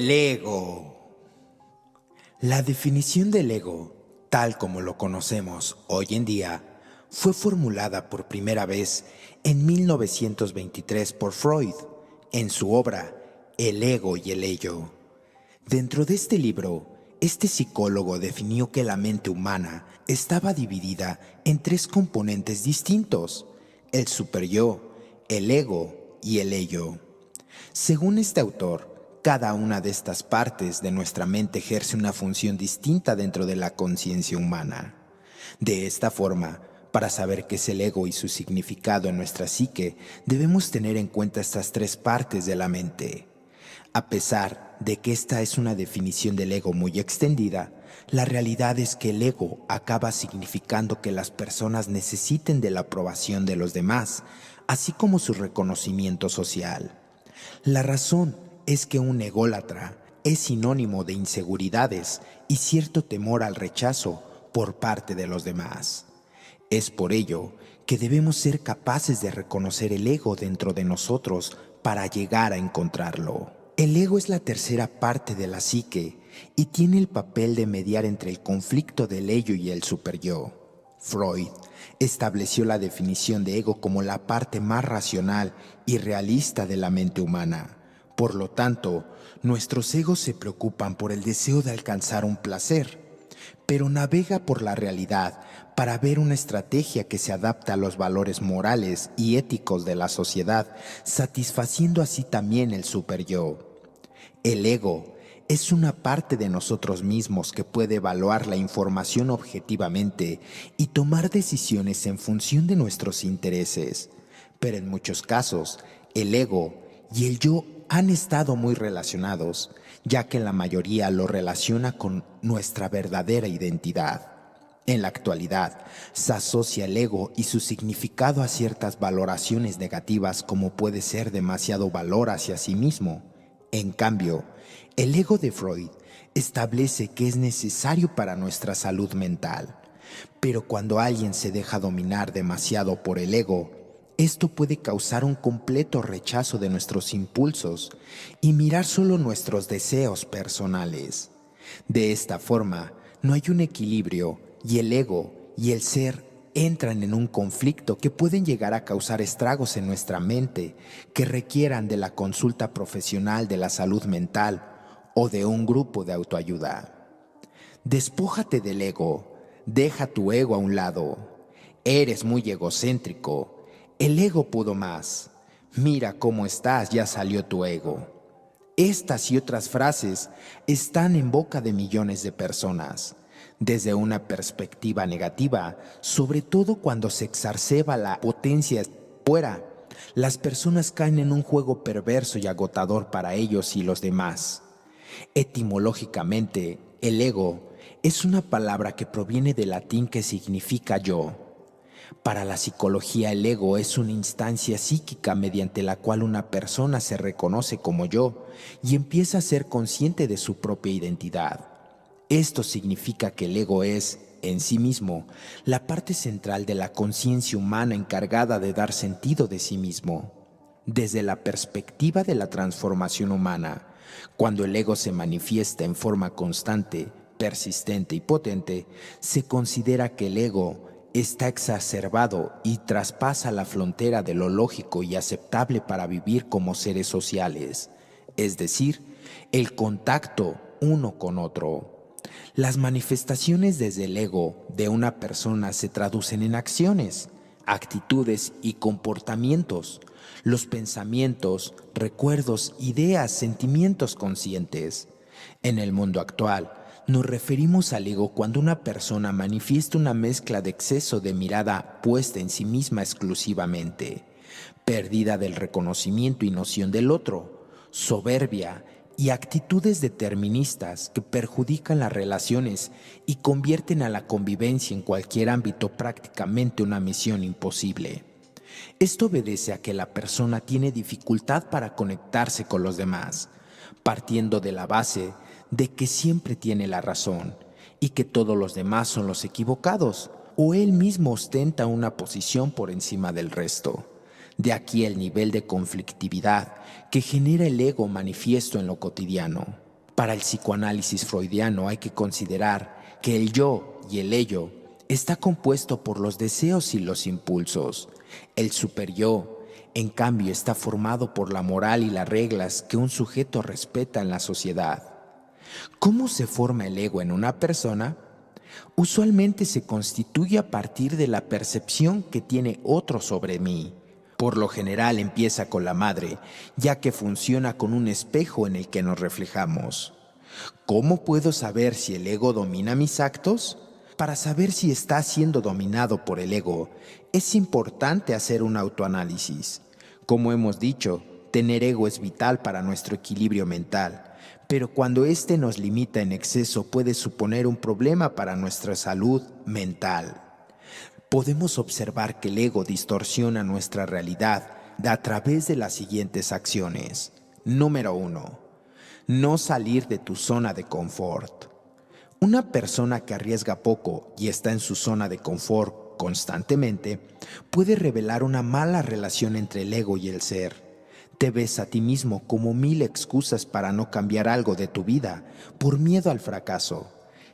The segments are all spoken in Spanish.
El ego. La definición del ego, tal como lo conocemos hoy en día, fue formulada por primera vez en 1923 por Freud, en su obra El ego y el ello. Dentro de este libro, este psicólogo definió que la mente humana estaba dividida en tres componentes distintos: el superyo, el ego y el ello. Según este autor, cada una de estas partes de nuestra mente ejerce una función distinta dentro de la conciencia humana. De esta forma, para saber qué es el ego y su significado en nuestra psique, debemos tener en cuenta estas tres partes de la mente. A pesar de que esta es una definición del ego muy extendida, la realidad es que el ego acaba significando que las personas necesiten de la aprobación de los demás, así como su reconocimiento social. La razón es que un ególatra es sinónimo de inseguridades y cierto temor al rechazo por parte de los demás. Es por ello que debemos ser capaces de reconocer el ego dentro de nosotros para llegar a encontrarlo. El ego es la tercera parte de la psique y tiene el papel de mediar entre el conflicto del ello y el superyo. Freud estableció la definición de ego como la parte más racional y realista de la mente humana. Por lo tanto, nuestros egos se preocupan por el deseo de alcanzar un placer, pero navega por la realidad para ver una estrategia que se adapta a los valores morales y éticos de la sociedad, satisfaciendo así también el superyo. El ego es una parte de nosotros mismos que puede evaluar la información objetivamente y tomar decisiones en función de nuestros intereses. Pero en muchos casos, el ego y el yo han estado muy relacionados, ya que la mayoría lo relaciona con nuestra verdadera identidad. En la actualidad, se asocia el ego y su significado a ciertas valoraciones negativas, como puede ser demasiado valor hacia sí mismo. En cambio, el ego de Freud establece que es necesario para nuestra salud mental. Pero cuando alguien se deja dominar demasiado por el ego, esto puede causar un completo rechazo de nuestros impulsos y mirar solo nuestros deseos personales. De esta forma, no hay un equilibrio y el ego y el ser entran en un conflicto que pueden llegar a causar estragos en nuestra mente que requieran de la consulta profesional de la salud mental o de un grupo de autoayuda. Despójate del ego, deja tu ego a un lado. Eres muy egocéntrico. El ego pudo más. Mira cómo estás, ya salió tu ego. Estas y otras frases están en boca de millones de personas. Desde una perspectiva negativa, sobre todo cuando se exacerba la potencia fuera, las personas caen en un juego perverso y agotador para ellos y los demás. Etimológicamente, el ego es una palabra que proviene del latín que significa yo. Para la psicología, el ego es una instancia psíquica mediante la cual una persona se reconoce como yo y empieza a ser consciente de su propia identidad. Esto significa que el ego es, en sí mismo, la parte central de la conciencia humana encargada de dar sentido de sí mismo. Desde la perspectiva de la transformación humana, cuando el ego se manifiesta en forma constante, persistente y potente, se considera que el ego está exacerbado y traspasa la frontera de lo lógico y aceptable para vivir como seres sociales, es decir, el contacto uno con otro. Las manifestaciones desde el ego de una persona se traducen en acciones, actitudes y comportamientos, los pensamientos, recuerdos, ideas, sentimientos conscientes. En el mundo actual, nos referimos al ego cuando una persona manifiesta una mezcla de exceso de mirada puesta en sí misma exclusivamente, pérdida del reconocimiento y noción del otro, soberbia y actitudes deterministas que perjudican las relaciones y convierten a la convivencia en cualquier ámbito prácticamente una misión imposible. Esto obedece a que la persona tiene dificultad para conectarse con los demás, partiendo de la base de que siempre tiene la razón y que todos los demás son los equivocados, o él mismo ostenta una posición por encima del resto. De aquí el nivel de conflictividad que genera el ego manifiesto en lo cotidiano. Para el psicoanálisis freudiano hay que considerar que el yo y el ello está compuesto por los deseos y los impulsos. El superyo, en cambio, está formado por la moral y las reglas que un sujeto respeta en la sociedad. ¿Cómo se forma el ego en una persona? Usualmente se constituye a partir de la percepción que tiene otro sobre mí. Por lo general empieza con la madre, ya que funciona con un espejo en el que nos reflejamos. ¿Cómo puedo saber si el ego domina mis actos? Para saber si está siendo dominado por el ego, es importante hacer un autoanálisis. Como hemos dicho, tener ego es vital para nuestro equilibrio mental, pero cuando éste nos limita en exceso puede suponer un problema para nuestra salud mental. Podemos observar que el ego distorsiona nuestra realidad a través de las siguientes acciones. Número 1. No salir de tu zona de confort. Una persona que arriesga poco y está en su zona de confort constantemente puede revelar una mala relación entre el ego y el ser. Te ves a ti mismo como 1000 excusas para no cambiar algo de tu vida por miedo al fracaso.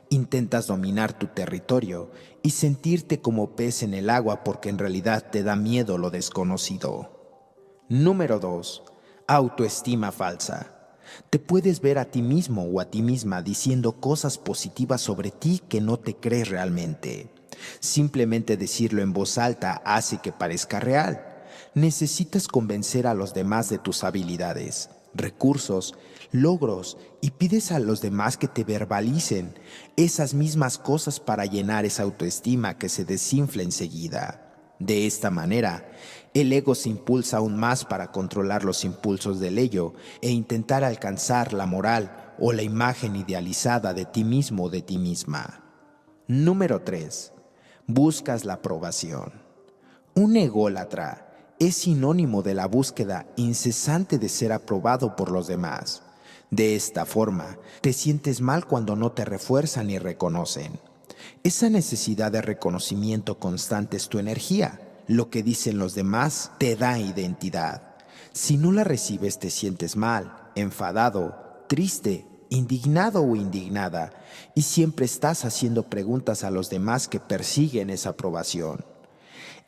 Intentas dominar tu territorio y sentirte como pez en el agua porque en realidad te da miedo lo desconocido. Número 2. Autoestima falsa. Te puedes ver a ti mismo o a ti misma diciendo cosas positivas sobre ti que no te crees realmente. Simplemente decirlo en voz alta hace que parezca real. Necesitas convencer a los demás de tus habilidades, recursos, logros y pides a los demás que te verbalicen esas mismas cosas para llenar esa autoestima que se desinfla enseguida. De esta manera, el ego se impulsa aún más para controlar los impulsos del ello e intentar alcanzar la moral o la imagen idealizada de ti mismo o de ti misma. Número 3. Buscas la aprobación. Un ególatra es sinónimo de la búsqueda incesante de ser aprobado por los demás. De esta forma, te sientes mal cuando no te refuerzan ni reconocen. Esa necesidad de reconocimiento constante es tu energía. Lo que dicen los demás te da identidad. Si no la recibes, te sientes mal, enfadado, triste, indignado o indignada, y siempre estás haciendo preguntas a los demás que persiguen esa aprobación.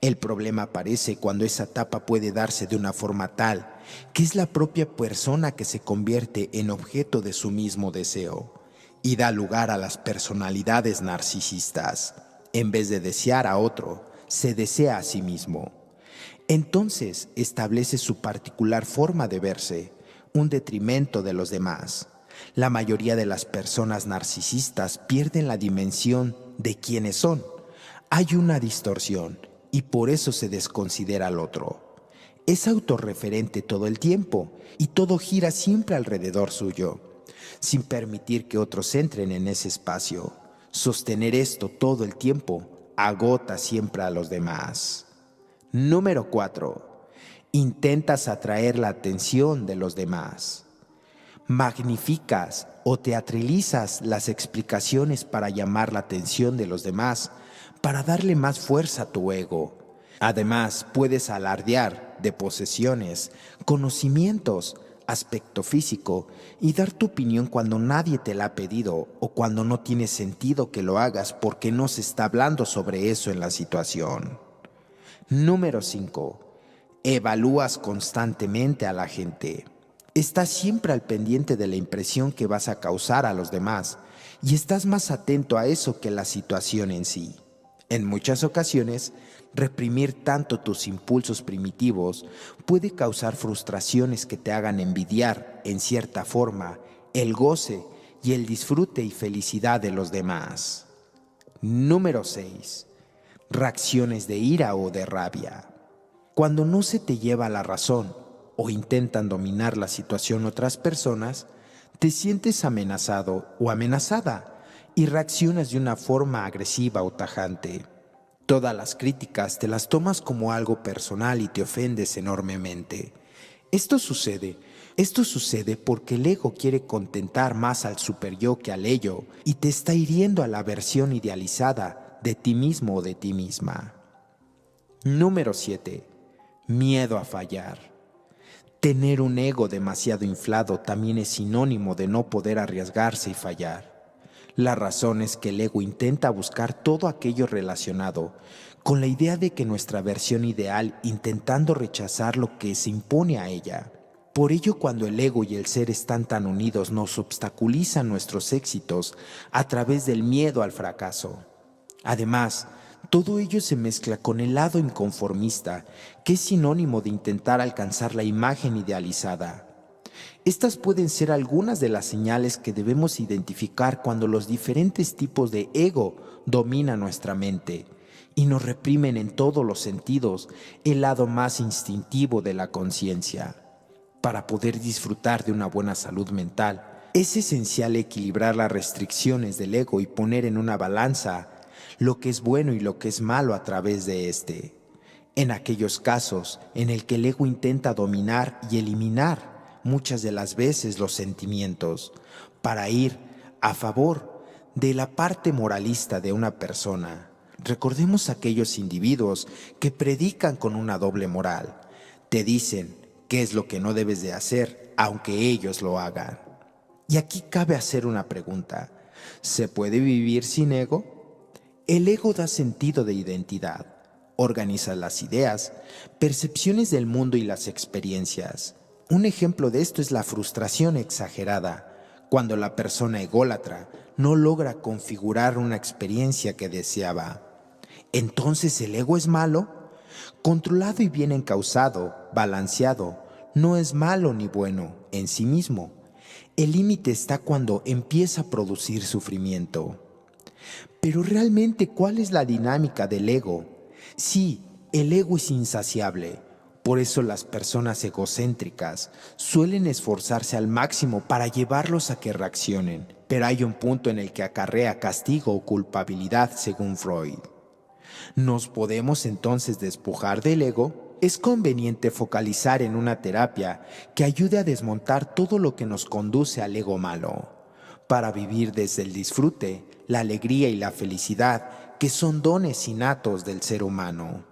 El problema aparece cuando esa etapa puede darse de una forma tal que es la propia persona que se convierte en objeto de su mismo deseo y da lugar a las personalidades narcisistas. En vez de desear a otro, se desea a sí mismo. Entonces establece su particular forma de verse, un detrimento de los demás. La mayoría de las personas narcisistas pierden la dimensión de quiénes son. Hay una distorsión y por eso se desconsidera al otro. Es autorreferente todo el tiempo y todo gira siempre alrededor suyo, sin permitir que otros entren en ese espacio. Sostener esto todo el tiempo agota siempre a los demás. Número 4. Intentas atraer la atención de los demás. Magnificas o teatralizas las explicaciones para llamar la atención de los demás, para darle más fuerza a tu ego. Además, puedes alardear de posesiones, conocimientos, aspecto físico y dar tu opinión cuando nadie te la ha pedido o cuando no tiene sentido que lo hagas porque no se está hablando sobre eso en la situación. Número 5. Evalúas constantemente a la gente. Estás siempre al pendiente de la impresión que vas a causar a los demás y estás más atento a eso que a la situación en sí. En muchas ocasiones, reprimir tanto tus impulsos primitivos puede causar frustraciones que te hagan envidiar, en cierta forma, el goce y el disfrute y felicidad de los demás. Número 6. Reacciones de ira o de rabia. Cuando no se te lleva la razón o intentan dominar la situación otras personas, te sientes amenazado o amenazada y reaccionas de una forma agresiva o tajante. Todas las críticas te las tomas como algo personal y te ofendes enormemente. Esto sucede porque el ego quiere contentar más al superyo que al ello y te está hiriendo a la versión idealizada de ti mismo o de ti misma. Número 7. Miedo a fallar. Tener un ego demasiado inflado también es sinónimo de no poder arriesgarse y fallar. La razón es que el ego intenta buscar todo aquello relacionado con la idea de que nuestra versión ideal, intentando rechazar lo que se impone a ella. Por ello, cuando el ego y el ser están tan unidos, nos obstaculizan nuestros éxitos a través del miedo al fracaso. Además, todo ello se mezcla con el lado inconformista, que es sinónimo de intentar alcanzar la imagen idealizada. Estas pueden ser algunas de las señales que debemos identificar cuando los diferentes tipos de ego dominan nuestra mente y nos reprimen en todos los sentidos el lado más instintivo de la conciencia. Para poder disfrutar de una buena salud mental, es esencial equilibrar las restricciones del ego y poner en una balanza lo que es bueno y lo que es malo a través de este. En aquellos casos en el que el ego intenta dominar y eliminar muchas de las veces los sentimientos para ir a favor de la parte moralista de una persona. Recordemos aquellos individuos que predican con una doble moral. Te dicen qué es lo que no debes de hacer, aunque ellos lo hagan. Y aquí cabe hacer una pregunta. ¿Se puede vivir sin ego? El ego da sentido de identidad, organiza las ideas, percepciones del mundo y las experiencias. Un ejemplo de esto es la frustración exagerada, cuando la persona ególatra no logra configurar una experiencia que deseaba. ¿Entonces el ego es malo? Controlado y bien encauzado, balanceado, no es malo ni bueno en sí mismo. El límite está cuando empieza a producir sufrimiento. Pero realmente, ¿cuál es la dinámica del ego? Sí, el ego es insaciable. Por eso las personas egocéntricas suelen esforzarse al máximo para llevarlos a que reaccionen. Pero hay un punto en el que acarrea castigo o culpabilidad, según Freud. ¿Nos podemos entonces despojar del ego? Es conveniente focalizar en una terapia que ayude a desmontar todo lo que nos conduce al ego malo, para vivir desde el disfrute, la alegría y la felicidad, que son dones innatos del ser humano.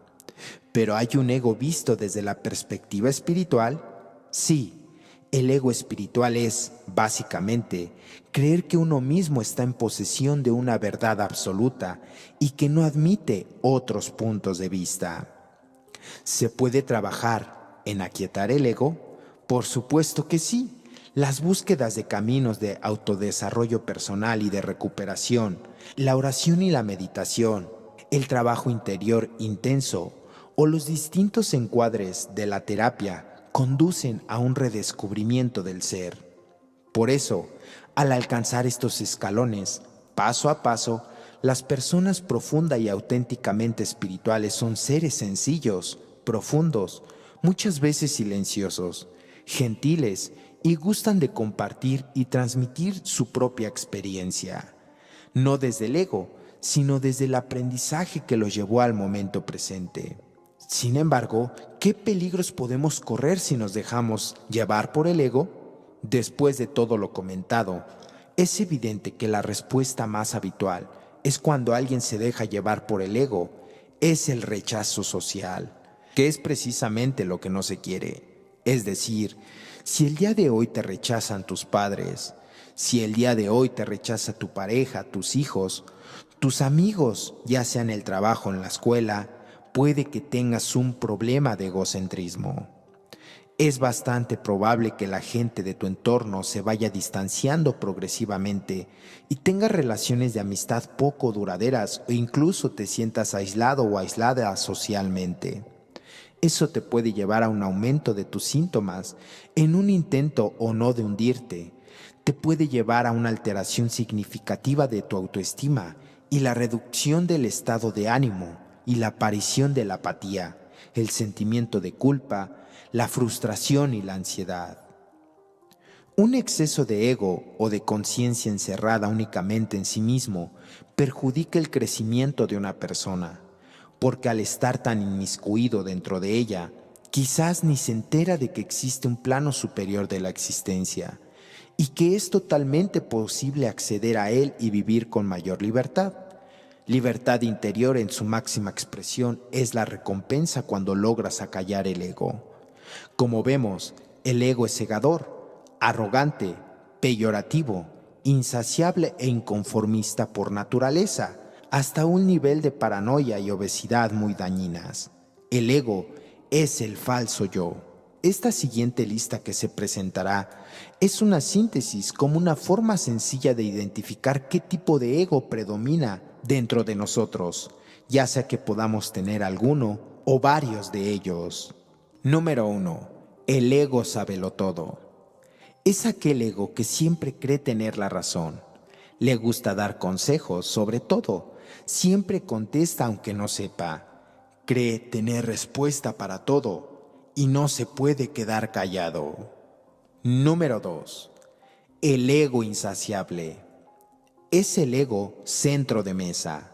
¿Pero hay un ego visto desde la perspectiva espiritual? Sí, el ego espiritual es, básicamente, creer que uno mismo está en posesión de una verdad absoluta y que no admite otros puntos de vista. ¿Se puede trabajar en aquietar el ego? Por supuesto que sí. Las búsquedas de caminos de autodesarrollo personal y de recuperación, la oración y la meditación, el trabajo interior intenso o los distintos encuadres de la terapia conducen a un redescubrimiento del ser. Por eso, al alcanzar estos escalones, paso a paso, las personas profunda y auténticamente espirituales son seres sencillos, profundos, muchas veces silenciosos, gentiles y gustan de compartir y transmitir su propia experiencia, no desde el ego, sino desde el aprendizaje que los llevó al momento presente. Sin embargo, ¿qué peligros podemos correr si nos dejamos llevar por el ego? Después de todo lo comentado, es evidente que la respuesta más habitual es cuando alguien se deja llevar por el ego, es el rechazo social, que es precisamente lo que no se quiere. Es decir, si el día de hoy te rechazan tus padres, si el día de hoy te rechaza tu pareja, tus hijos, tus amigos, ya sea en el trabajo o en la escuela, puede que tengas un problema de egocentrismo. Es bastante probable que la gente de tu entorno se vaya distanciando progresivamente y tenga relaciones de amistad poco duraderas o incluso te sientas aislado o aislada socialmente. Eso te puede llevar a un aumento de tus síntomas en un intento o no de hundirte. Te puede llevar a una alteración significativa de tu autoestima y la reducción del estado de ánimo y la aparición de la apatía, el sentimiento de culpa, la frustración y la ansiedad. Un exceso de ego o de conciencia encerrada únicamente en sí mismo perjudica el crecimiento de una persona, porque al estar tan inmiscuido dentro de ella, quizás ni se entera de que existe un plano superior de la existencia y que es totalmente posible acceder a él y vivir con mayor libertad. Libertad interior en su máxima expresión es la recompensa cuando logras acallar el ego. Como vemos, El ego es cegador, arrogante, peyorativo, insaciable e inconformista por naturaleza, hasta un nivel de paranoia y obesidad muy dañinas. El ego es el falso yo. Esta siguiente lista que se presentará es una síntesis como una forma sencilla de identificar qué tipo de ego predomina dentro de nosotros, ya sea que podamos tener alguno o varios de ellos. Número 1. El ego sabelotodo. Es aquel ego que siempre cree tener la razón. Le gusta dar consejos sobre todo. Siempre contesta aunque no sepa. Cree tener respuesta para todo y no se puede quedar callado. Número 2. El ego insaciable. Es el ego centro de mesa.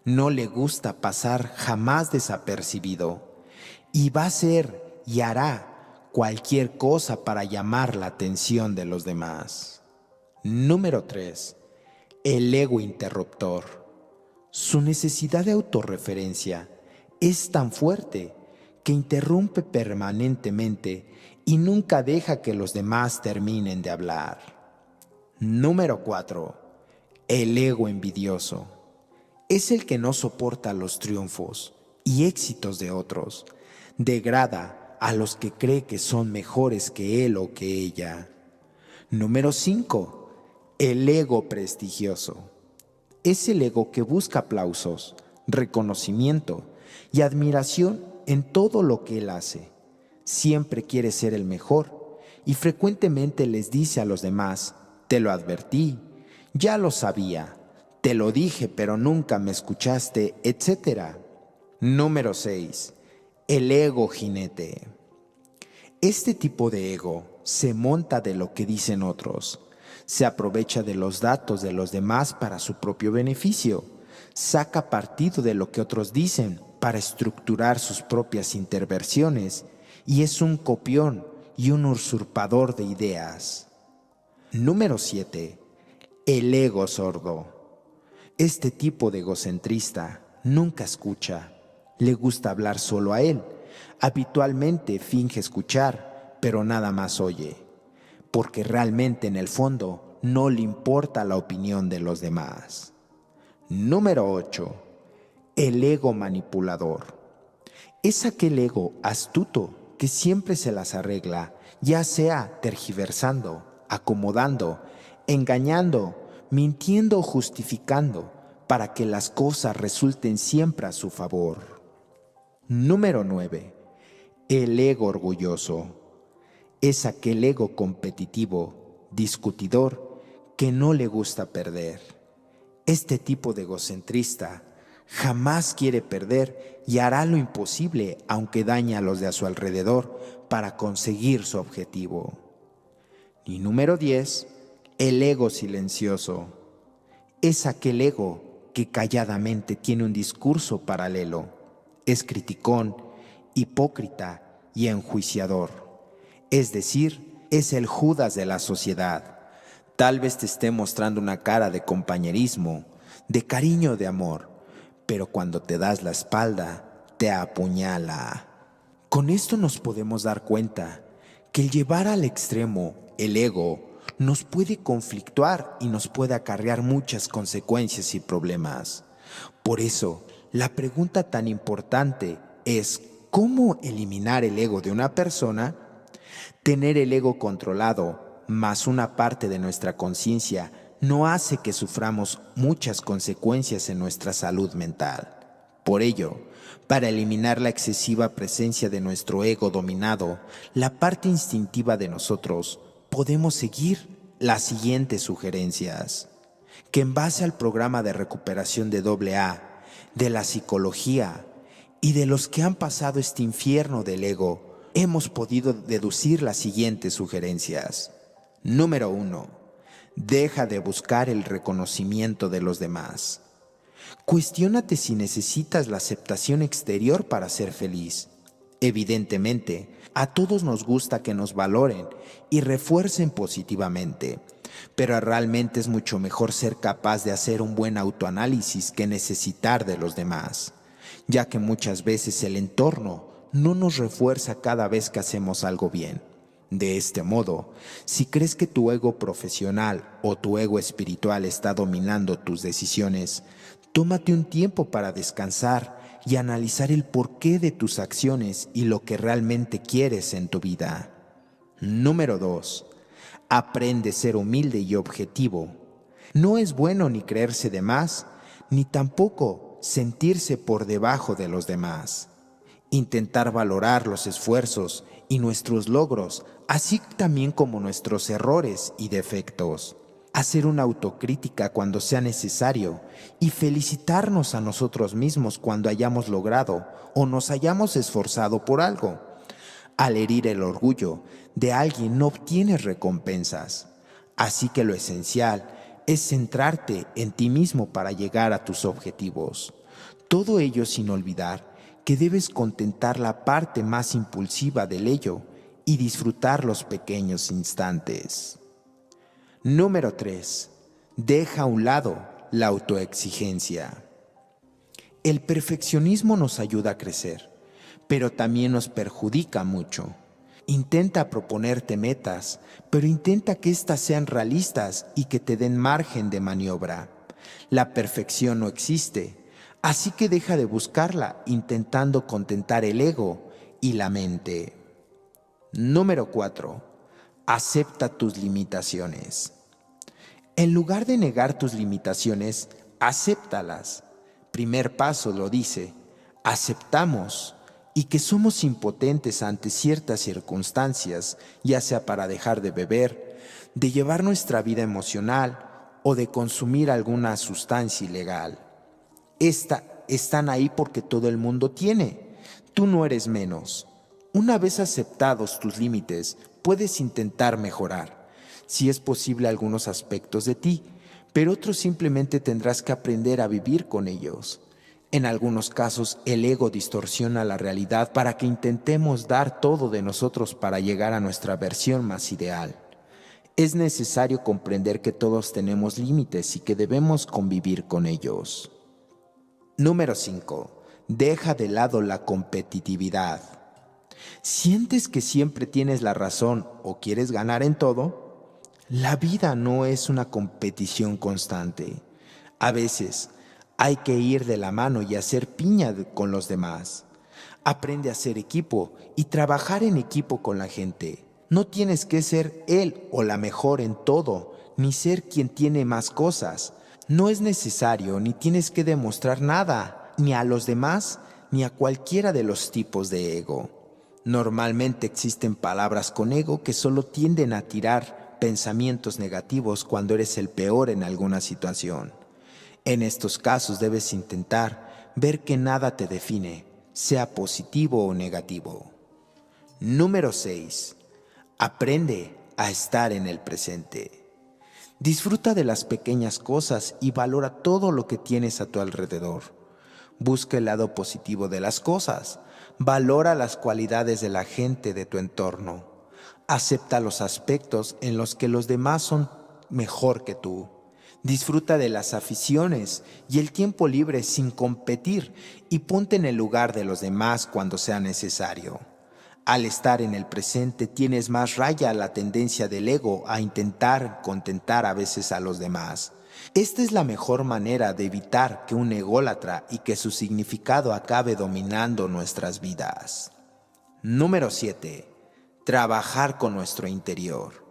No le gusta pasar jamás desapercibido y va a hacer y hará cualquier cosa para llamar la atención de los demás. Número 3. El ego interruptor. Su necesidad de autorreferencia es tan fuerte que interrumpe permanentemente y nunca deja que los demás terminen de hablar. Número 4. El ego envidioso. Es el que no soporta los triunfos y éxitos de otros. Degrada a los que cree que son mejores que él o que ella. Número 5. El ego prestigioso. Es el ego que busca aplausos, reconocimiento y admiración en todo lo que él hace. Siempre quiere ser el mejor y frecuentemente les dice a los demás: te lo advertí, ya lo sabía, te lo dije pero nunca me escuchaste, etc. Número 6. El ego jinete. Este tipo de ego se monta de lo que dicen otros, se aprovecha de los datos de los demás para su propio beneficio, saca partido de lo que otros dicen para estructurar sus propias interversiones y es un copión y un usurpador de ideas. Número 7. El ego sordo. Este tipo de egocentrista nunca escucha, le gusta hablar solo a él. Habitualmente finge escuchar, pero nada más oye, porque realmente en el fondo no le importa la opinión de los demás. Número 8. El ego manipulador. Es aquel ego astuto que siempre se las arregla, ya sea tergiversando, acomodando, engañando, mintiendo o justificando, para que las cosas resulten siempre a su favor. Número 9. El ego orgulloso. Es aquel ego competitivo, discutidor, que no le gusta perder. Este tipo de egocentrista jamás quiere perder y hará lo imposible, aunque dañe a los de a su alrededor, para conseguir su objetivo. Y número 10. El ego silencioso. Es aquel ego que calladamente tiene un discurso paralelo. Es criticón, hipócrita y enjuiciador. Es decir, es el Judas de la sociedad. Tal vez te esté mostrando una cara de compañerismo, de cariño, de amor, pero cuando te das la espalda, te apuñala. Con esto nos podemos dar cuenta que el llevar al extremo el ego nos puede conflictuar y nos puede acarrear muchas consecuencias y problemas. Por eso, la pregunta tan importante es: ¿cómo eliminar el ego de una persona? Tener el ego controlado, más una parte de nuestra conciencia, no hace que suframos muchas consecuencias en nuestra salud mental. Por ello, para eliminar la excesiva presencia de nuestro ego dominado, la parte instintiva de nosotros, podemos seguir las siguientes sugerencias, que en base al programa de recuperación de AA, de la psicología y de los que han pasado este infierno del ego, hemos podido deducir las siguientes sugerencias. Número 1. Deja de buscar el reconocimiento de los demás. Cuestiónate si necesitas la aceptación exterior para ser feliz. Evidentemente, a todos nos gusta que nos valoren y refuercen positivamente, pero realmente es mucho mejor ser capaz de hacer un buen autoanálisis que necesitar de los demás, ya que muchas veces el entorno no nos refuerza cada vez que hacemos algo bien. De este modo, si crees que tu ego profesional o tu ego espiritual está dominando tus decisiones, tómate un tiempo para descansar y analizar el porqué de tus acciones y lo que realmente quieres en tu vida. Número 2. Aprende a ser humilde y objetivo. No es bueno ni creerse de más, ni tampoco sentirse por debajo de los demás. Intentar valorar los esfuerzos y nuestros logros, así también como nuestros errores y defectos. Hacer una autocrítica cuando sea necesario y felicitarnos a nosotros mismos cuando hayamos logrado o nos hayamos esforzado por algo. Al herir el orgullo de alguien no obtienes recompensas. Así que lo esencial es centrarte en ti mismo para llegar a tus objetivos. Todo ello sin olvidar que debes contentar la parte más impulsiva del ello y disfrutar los pequeños instantes. Número 3. Deja a un lado la autoexigencia. El perfeccionismo nos ayuda a crecer, pero también nos perjudica mucho. Intenta proponerte metas, pero intenta que éstas sean realistas y que te den margen de maniobra. La perfección no existe, así que deja de buscarla intentando contentar el ego y la mente. Número 4. Acepta tus limitaciones. En lugar de negar tus limitaciones, acéptalas. Primer paso lo dice, aceptamos y que somos impotentes ante ciertas circunstancias, ya sea para dejar de beber, de llevar nuestra vida emocional o de consumir alguna sustancia ilegal. Están ahí porque todo el mundo tiene. Tú no eres menos. Una vez aceptados tus límites, puedes intentar mejorar, si es posible, algunos aspectos de ti, pero otros simplemente tendrás que aprender a vivir con ellos. En algunos casos, el ego distorsiona la realidad para que intentemos dar todo de nosotros para llegar a nuestra versión más ideal. Es necesario comprender que todos tenemos límites y que debemos convivir con ellos. Número 5. Deja de lado la competitividad. ¿Sientes que siempre tienes la razón o quieres ganar en todo? La vida no es una competición constante. A veces hay que ir de la mano y hacer piña con los demás. Aprende a hacer equipo y trabajar en equipo con la gente. No tienes que ser él o la mejor en todo, ni ser quien tiene más cosas. No es necesario ni tienes que demostrar nada, ni a los demás, ni a cualquiera de los tipos de ego. Normalmente existen palabras con ego que solo tienden a tirar pensamientos negativos cuando eres el peor en alguna situación. En estos casos debes intentar ver que nada te define, sea positivo o negativo. Número 6. Aprende a estar en el presente. Disfruta de las pequeñas cosas y valora todo lo que tienes a tu alrededor. Busca el lado positivo de las cosas. Valora las cualidades de la gente de tu entorno. Acepta los aspectos en los que los demás son mejor que tú. Disfruta de las aficiones y el tiempo libre sin competir y ponte en el lugar de los demás cuando sea necesario. Al estar en el presente tienes más raya la tendencia del ego a intentar contentar a veces a los demás. Esta es la mejor manera de evitar que un ególatra y que su significado acabe dominando nuestras vidas. Número 7. Trabajar con nuestro interior.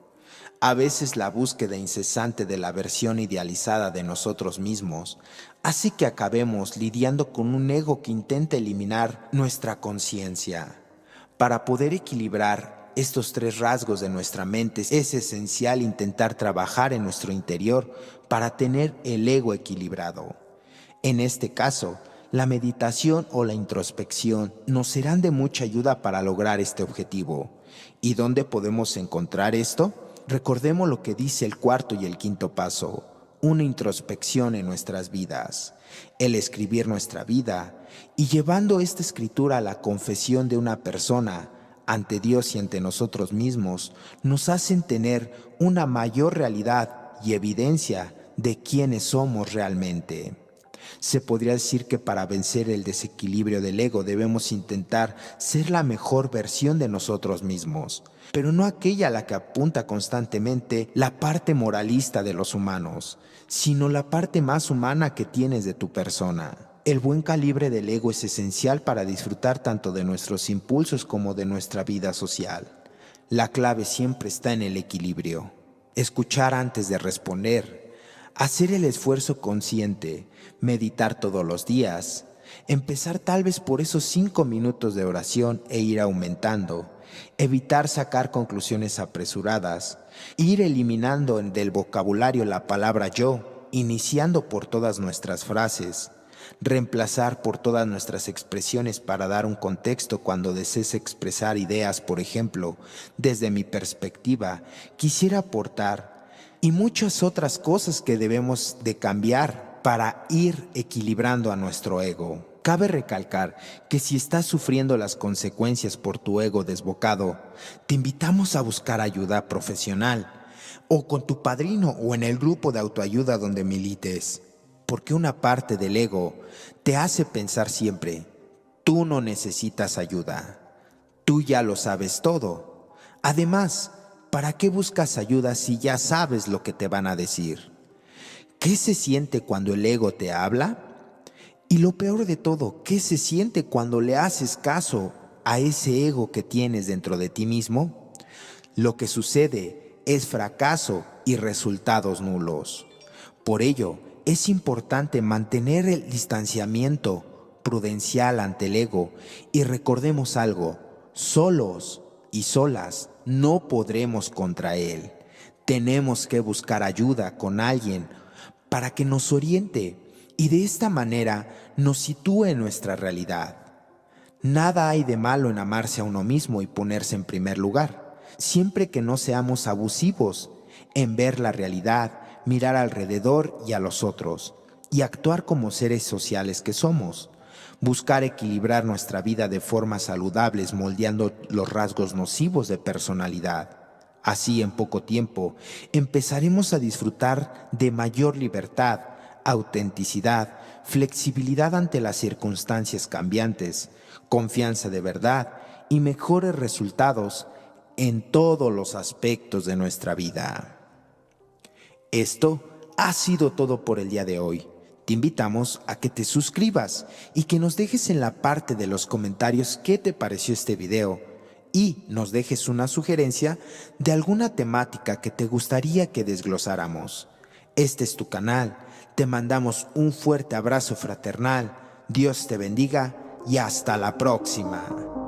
A veces la búsqueda incesante de la versión idealizada de nosotros mismos hace que acabemos lidiando con un ego que intenta eliminar nuestra conciencia. Para poder equilibrar estos tres rasgos de nuestra mente es esencial intentar trabajar en nuestro interior para tener el ego equilibrado. En este caso, la meditación o la introspección nos serán de mucha ayuda para lograr este objetivo. ¿Y dónde podemos encontrar esto? Recordemos lo que dice el cuarto y el quinto paso, una introspección en nuestras vidas, el escribir nuestra vida y llevando esta escritura a la confesión de una persona ante Dios y ante nosotros mismos, nos hacen tener una mayor realidad y evidencia de quiénes somos realmente. Se podría decir que para vencer el desequilibrio del ego debemos intentar ser la mejor versión de nosotros mismos, pero no aquella a la que apunta constantemente la parte moralista de los humanos, sino la parte más humana que tienes de tu persona. El buen calibre del ego es esencial para disfrutar tanto de nuestros impulsos como de nuestra vida social. La clave siempre está en el equilibrio. Escuchar antes de responder, hacer el esfuerzo consciente, meditar todos los días, empezar tal vez por esos 5 minutos de oración e ir aumentando, evitar sacar conclusiones apresuradas, ir eliminando del vocabulario la palabra yo, iniciando por todas nuestras frases, reemplazar por todas nuestras expresiones para dar un contexto cuando desees expresar ideas, por ejemplo, desde mi perspectiva, quisiera aportar, y muchas otras cosas que debemos de cambiar para ir equilibrando a nuestro ego. Cabe recalcar que si estás sufriendo las consecuencias por tu ego desbocado, te invitamos a buscar ayuda profesional, o con tu padrino o en el grupo de autoayuda donde milites. Porque una parte del ego te hace pensar siempre, tú no necesitas ayuda, tú ya lo sabes todo. Además, ¿para qué buscas ayuda si ya sabes lo que te van a decir? ¿Qué se siente cuando el ego te habla? Y lo peor de todo, ¿qué se siente cuando le haces caso a ese ego que tienes dentro de ti mismo? Lo que sucede es fracaso y resultados nulos. Por ello, es importante mantener el distanciamiento prudencial ante el ego y recordemos algo, solos y solas no podremos contra él. Tenemos que buscar ayuda con alguien para que nos oriente y de esta manera nos sitúe en nuestra realidad. Nada hay de malo en amarse a uno mismo y ponerse en primer lugar, siempre que no seamos abusivos en ver la realidad, mirar alrededor y a los otros, y actuar como seres sociales que somos. Buscar equilibrar nuestra vida de formas saludables moldeando los rasgos nocivos de personalidad. Así, en poco tiempo, empezaremos a disfrutar de mayor libertad, autenticidad, flexibilidad ante las circunstancias cambiantes, confianza de verdad y mejores resultados en todos los aspectos de nuestra vida. Esto ha sido todo por el día de hoy. Te invitamos a que te suscribas y que nos dejes en la parte de los comentarios qué te pareció este video y nos dejes una sugerencia de alguna temática que te gustaría que desglosáramos. Este es tu canal. Te mandamos un fuerte abrazo fraternal. Dios te bendiga y hasta la próxima.